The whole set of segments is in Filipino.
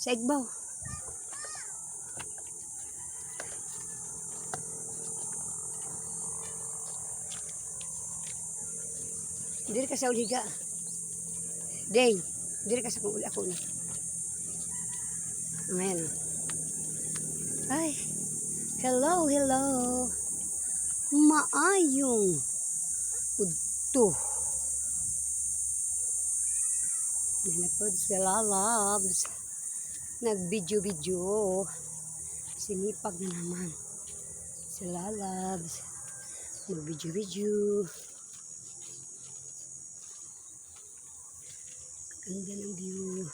Sa igbaw. Diri ka sa uliga. Day, diri ka sa uli ako na. Ayan. Ay, hello, hello. Maayong udto. Nanapod sila loves. Nag-video-video. Sinipag na naman. Sila loves. Mag-video-video. Ganda ng view.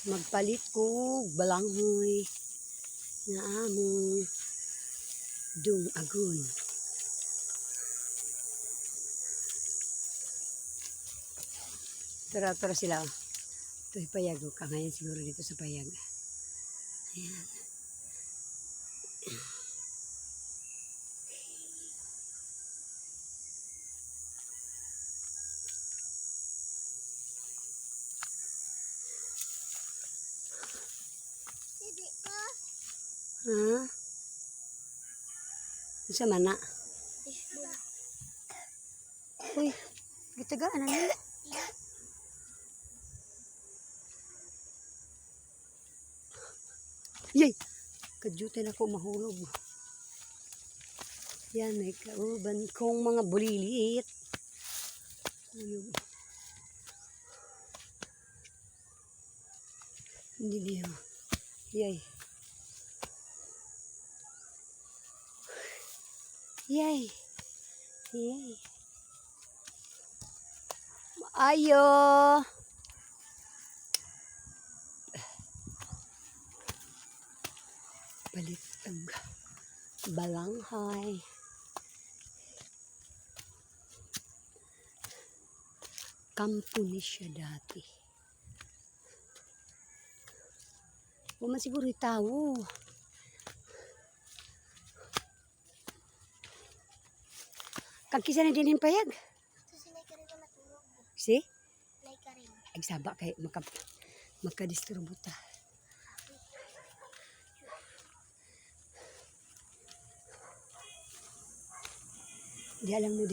Magpalit ko balanghoy na among dung agun. Tara sila. Ito'y payag. Ka ngayon siguro dito sa payag. Ayan. Ha? Sa mana? Uy, gitagaan na nila. Yay! Kadyutin ako mahulog. Yan, may kauban kong mga bulilit. Hindi niyo. Yay! Yay! Yay! Ayo! Balitag balanghay. Kampo ni siya dati. Huwag man siguro itawo. Kagkisa na din yung payag. Si? Ay saba kay makadisturbuta. Di alam mo.